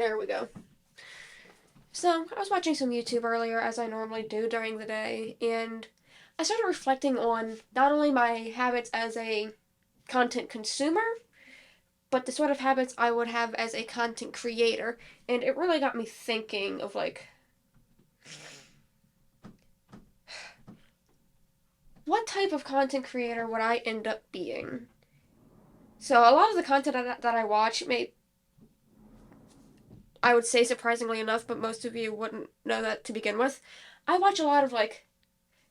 There we go. So, I was watching some YouTube earlier, as I normally do during the day, and I started reflecting on not only my habits as a content consumer, but the sort of habits I would have as a content creator. And it really got me thinking of, like, what type of content creator would I end up being? So, a lot of the content that I watch I would say surprisingly enough, but most of you wouldn't know that to begin with. I watch a lot of like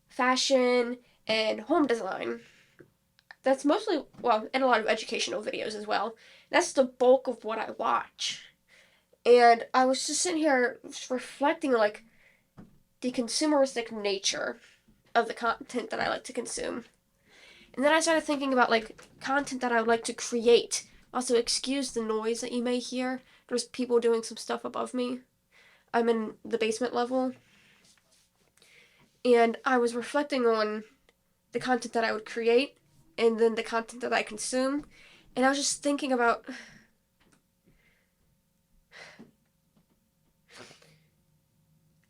fashion and home design. That's mostly, well, and a lot of educational videos as well. That's the bulk of what I watch. And I was just sitting here reflecting like the consumeristic nature of the content that I like to consume. And then I started thinking about like content that I would like to create. Also, excuse the noise that you may hear. There's people doing some stuff above me. I'm in the basement level. And I was reflecting on the content that I would create and then the content that I consume. And I was just thinking about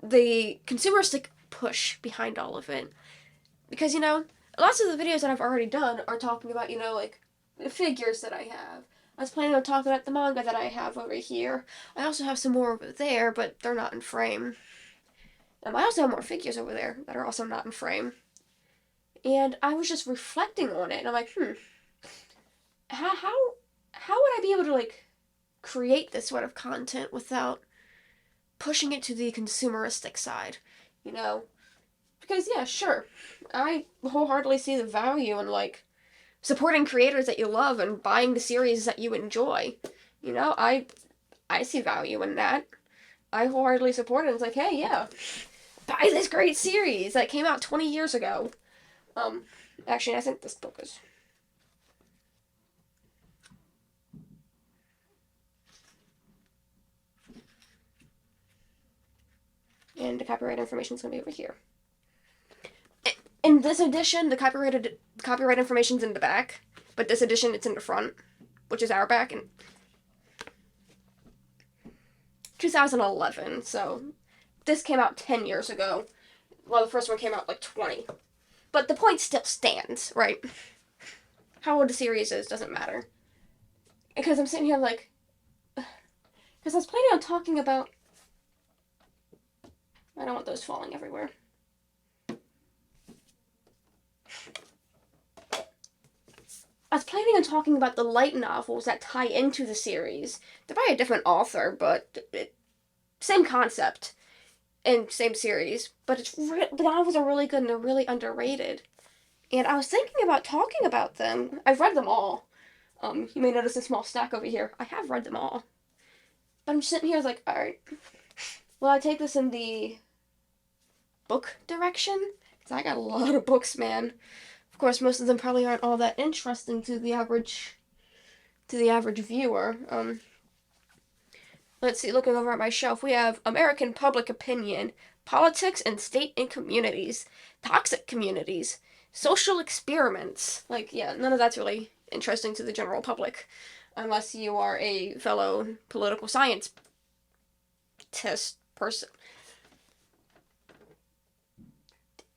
the consumeristic push behind all of it. Because, lots of the videos that I've already done are talking about, like the figures that I have. I was planning on talking about the manga that I have over here. I also have some more over there, but they're not in frame. I also have more figures over there that are also not in frame. And I was just reflecting on it, and I'm like, how would I be able to like create this sort of content without pushing it to the consumeristic side, you know? Because yeah, sure, I wholeheartedly see the value in like supporting creators that you love and buying the series that you enjoy. I see value in that. I wholeheartedly support it. It's like, hey, yeah, buy this great series that came out 20 years ago. Um, Actually, I think this book is. And the copyright information is going to be over here. In this edition, the copyright information's in the back, but this edition it's in the front, which is our back in 2011. So this came out 10 years ago. Well, the first one came out like 20. But the point still stands, right? How old the series is doesn't matter. Because I'm sitting here like, because I was planning on talking about. I don't want those falling everywhere. I was planning on talking about the light novels that tie into the series. They're by a different author, but same concept and same series. But the novels are really good and they're really underrated. And I was thinking about talking about them. I've read them all. You may notice a small stack over here. I have read them all. But I'm just sitting here like, alright, will I take this in the book direction? Because I got a lot of books, man. Of course, most of them probably aren't all that interesting to the average viewer. Let's see, looking over at my shelf, we have American Public Opinion, Politics and State and Communities, Toxic Communities, Social Experiments. Like, yeah, none of that's really interesting to the general public, unless you are a fellow political science test person.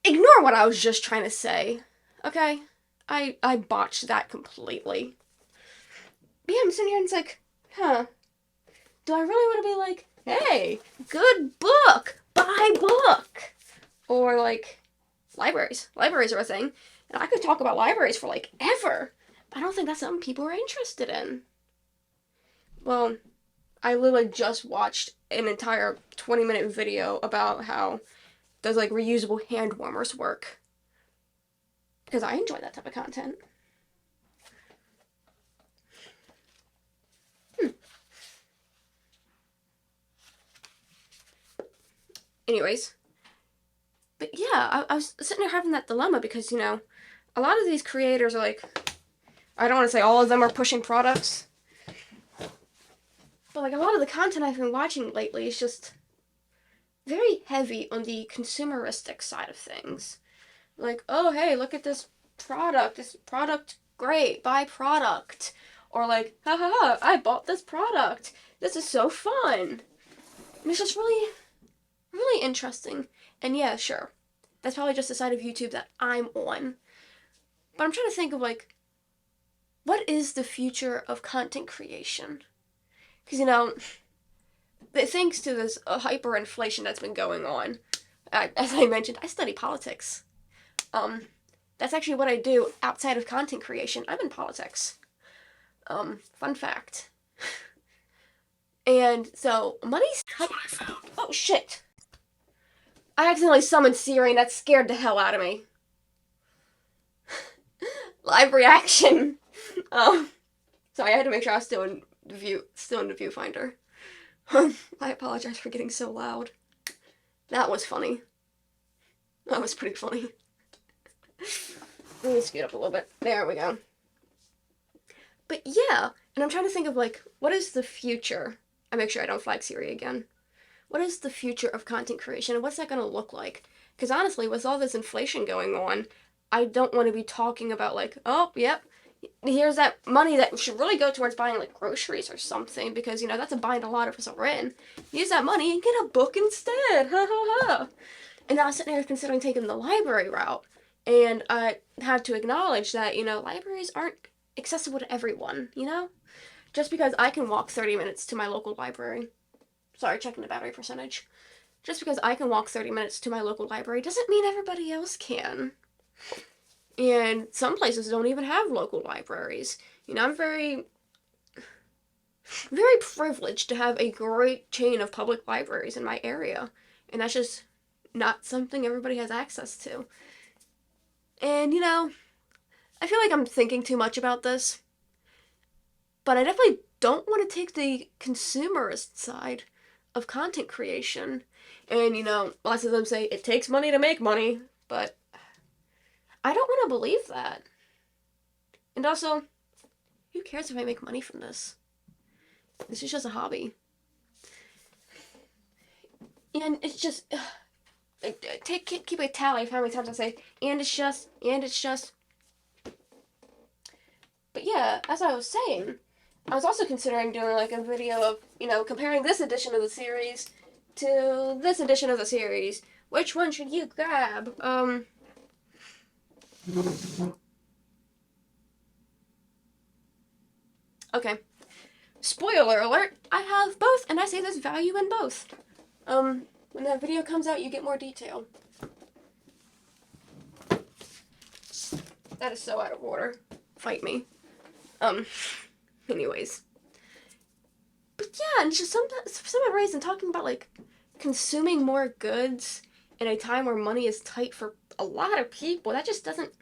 Ignore what I was just trying to say, okay? I botched that completely. Yeah, I'm sitting here and it's like, do I really want to be like, hey, good book, buy book? Or like, libraries. Libraries are a thing. And I could talk about libraries for like ever. But I don't think that's something people are interested in. Well, I literally just watched an entire 20-minute video about how those like reusable hand warmers work. Because I enjoy that type of content. Anyways, but yeah, I was sitting there having that dilemma because, a lot of these creators are like, I don't want to say all of them are pushing products, but like a lot of the content I've been watching lately is just very heavy on the consumeristic side of things. Like, oh, hey, look at this product. This product, great, buy product. Or like, ha ha ha, I bought this product. This is so fun. And it's just really, really interesting. And yeah, sure. That's probably just the side of YouTube that I'm on. But I'm trying to think of like, what is the future of content creation? Because, thanks to this hyperinflation that's been going on, as I mentioned, I study politics. That's actually what I do outside of content creation. I'm in politics. Fun fact. And so, money's tight. Oh, shit. I accidentally summoned Siri and that scared the hell out of me. Live reaction. Sorry, I had to make sure I was still in the viewfinder. I apologize for getting so loud. That was funny. That was pretty funny. Let me scoot up a little bit. There we go. But yeah, and I'm trying to think of like, what is the future? I make sure I don't flag Siri again. What is the future of content creation and what's that going to look like? Because honestly, with all this inflation going on, I don't want to be talking about like, oh, yep, here's that money that should really go towards buying like groceries or something because, that's a bind a lot of us are in. Use that money and get a book instead. Ha ha ha. And I was sitting there considering taking the library route. And I had to acknowledge that, libraries aren't accessible to everyone, Just because I can walk 30 minutes to my local library. Sorry, checking the battery percentage. Just because I can walk 30 minutes to my local library doesn't mean everybody else can. And some places don't even have local libraries. I'm very, very privileged to have a great chain of public libraries in my area. And that's just not something everybody has access to. And, I feel like I'm thinking too much about this. But I definitely don't want to take the consumerist side of content creation. And, lots of them say it takes money to make money. But I don't want to believe that. And also, who cares if I make money from this? This is just a hobby. And it's just... keep a tally of how many times I say, and it's just. But yeah, as I was saying, I was also considering doing like a video of, comparing this edition of the series to this edition of the series. Which one should you grab? Okay. Spoiler alert, I have both, and I say there's value in both. When that video comes out, you get more detail. That is so out of order. Fight me. Anyways. But yeah, and just some reason talking about, like, consuming more goods in a time where money is tight for a lot of people, that just doesn't...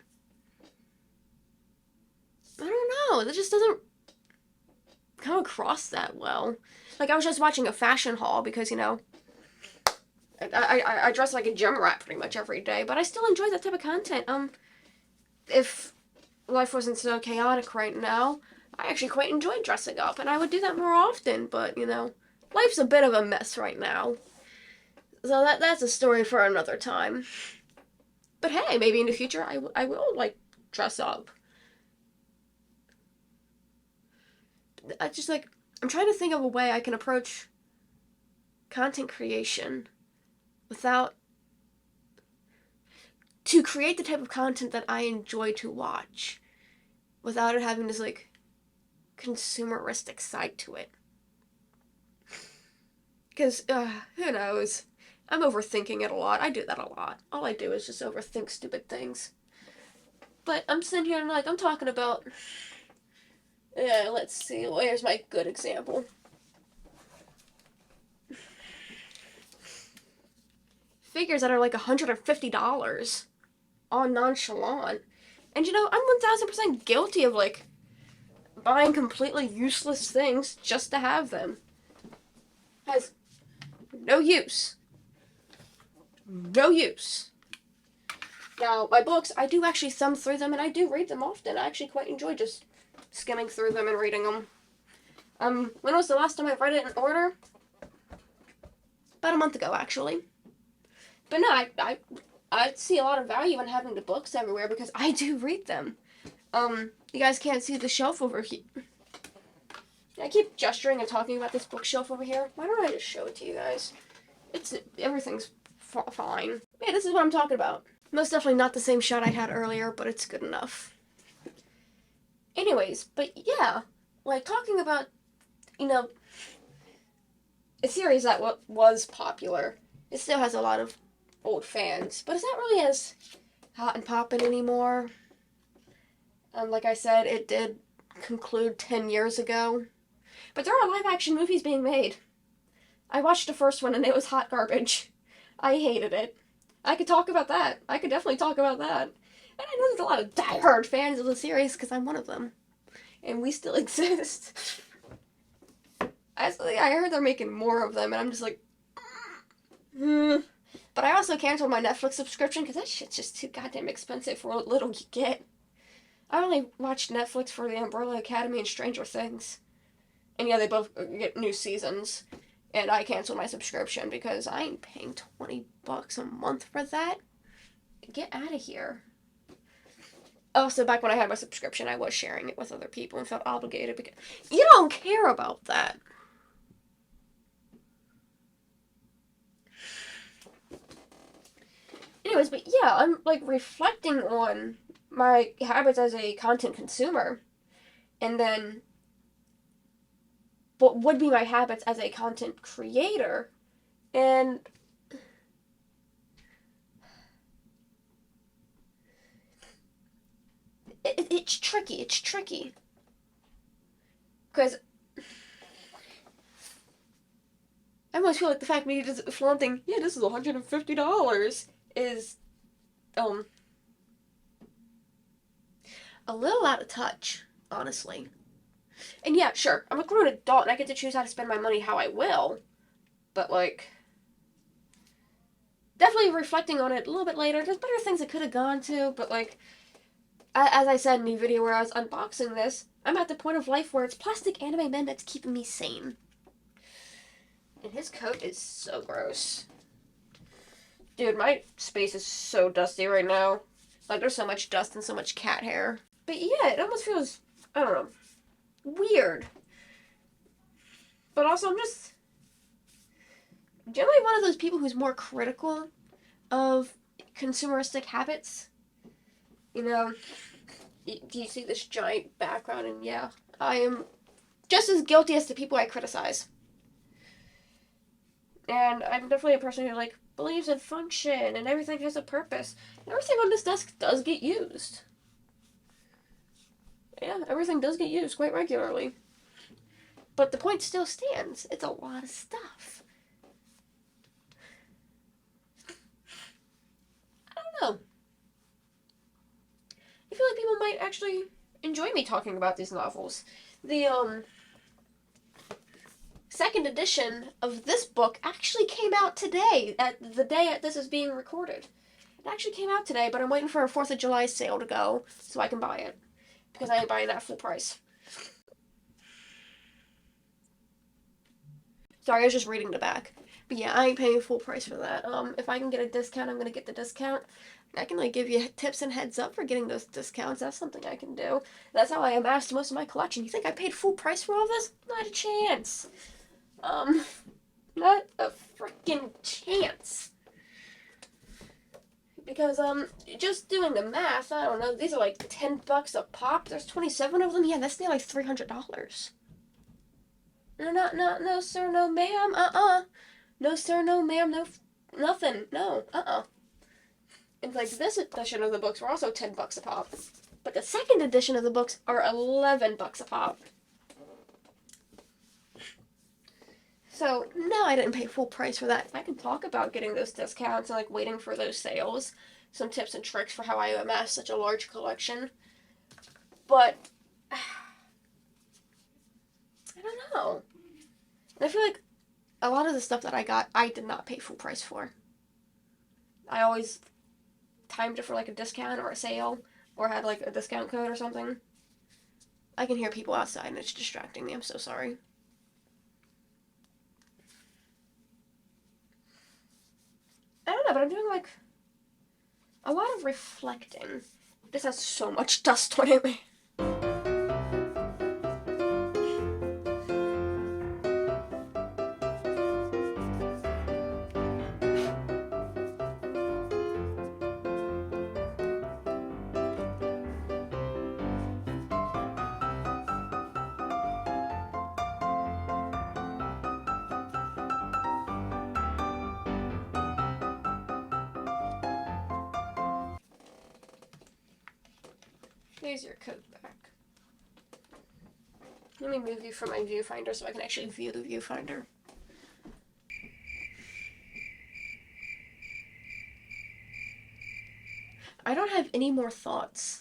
I don't know, that just doesn't come across that well. Like, I was just watching a fashion haul because, I dress like a gym rat pretty much every day, but I still enjoy that type of content. If life wasn't so chaotic right now, I actually quite enjoy dressing up, and I would do that more often, but, life's a bit of a mess right now. So that's a story for another time. But hey, maybe in the future I will, like, dress up. I just, like, I'm trying to think of a way I can approach content creation without... to create the type of content that I enjoy to watch without it having this, like, consumeristic side to it. Because, who knows? I'm overthinking it a lot. I do that a lot. All I do is just overthink stupid things. But I'm sitting here and, like, I'm talking about... let's see. Where's my good example? Figures that are like $150 on Nonchalant. And I'm 1000% guilty of, like, buying completely useless things just to have them. Has no use. No use. Now, my books, I do actually thumb through them, and I do read them often. I actually quite enjoy just skimming through them and reading them. When was the last time I read it in order? About a month ago, actually. But no, I see a lot of value in having the books everywhere because I do read them. You guys can't see the shelf over here. I keep gesturing and talking about this bookshelf over here. Why don't I just show it to you guys? Everything's fine. Yeah, this is what I'm talking about. Most definitely not the same shot I had earlier, but it's good enough. Anyways, but yeah, like talking about, you know, a series that was popular. It still has a lot of old fans, but it's not really as hot and poppin' anymore. Like I said, it did conclude 10 years ago. But there are live action movies being made. I watched the first one and it was hot garbage. I hated it. I could talk about that. I could definitely talk about that. And I know there's a lot of diehard fans of the series because I'm one of them. And we still exist. I heard they're making more of them and I'm just like, But I also canceled my Netflix subscription because that shit's just too goddamn expensive for what little you get. I only watched Netflix for The Umbrella Academy and Stranger Things. And yeah, they both get new seasons. And I canceled my subscription because I ain't paying $20 a month for that. Get out of here. Also, back when I had my subscription, I was sharing it with other people and felt obligated because you don't care about that. Anyways, but yeah, I'm like reflecting on my habits as a content consumer, and then what would be my habits as a content creator, and it's tricky, because I almost feel like the fact me just flaunting, yeah, this is $150, is, a little out of touch, honestly. And yeah, sure, I'm a grown adult and I get to choose how to spend my money how I will, but like, definitely reflecting on it a little bit later, there's better things I could have gone to, but like, as I said in the video where I was unboxing this, I'm at the point of life where it's plastic anime men that's keeping me sane. And his coat is so gross. Dude, my space is so dusty right now. Like, there's so much dust and so much cat hair. But yeah, it almost feels, I don't know, weird. But also, I'm just generally one of those people who's more critical of consumeristic habits. You know, you see this giant background, and yeah, I am just as guilty as the people I criticize. And I'm definitely a person who, like, believes in function and everything has a purpose. And everything on this desk does get used. Yeah, everything does get used quite regularly. But the point still stands. It's a lot of stuff. I don't know. I feel like people might actually enjoy me talking about these novels. The, second edition of this book actually came out today, at the day this is being recorded. It actually came out today, but I'm waiting for a 4th of July sale to go so I can buy it. Because I ain't buying that full price. Sorry, I was just reading the back. But yeah, I ain't paying full price for that. If I can get a discount, I'm gonna get the discount. I can, like, give you tips and heads up for getting those discounts. That's something I can do. That's how I amassed most of my collection. You think I paid full price for all this? Not a chance. Not a freaking chance. Because, just doing the math, I don't know, these are like $10 a pop. There's 27 of them. Yeah, that's nearly $300. No, sir, no, ma'am, No, sir, no, ma'am, no, nothing, no, And, like, this edition of the books were also $10 a pop. But the second edition of the books are $11 a pop. So, no, I didn't pay full price for that. I can talk about getting those discounts and, like, waiting for those sales. Some tips and tricks for how I amass such a large collection. But, I don't know. And I feel like a lot of the stuff that I got, I did not pay full price for. I always timed it for, like, a discount or a sale, or had, like, a discount code or something. I can hear people outside and it's distracting me. I'm so sorry. I don't know, but I'm doing, like, a lot of reflecting. This has so much dust on it. There's your coat back. Let me move you from my viewfinder so I can actually view the viewfinder. I don't have any more thoughts.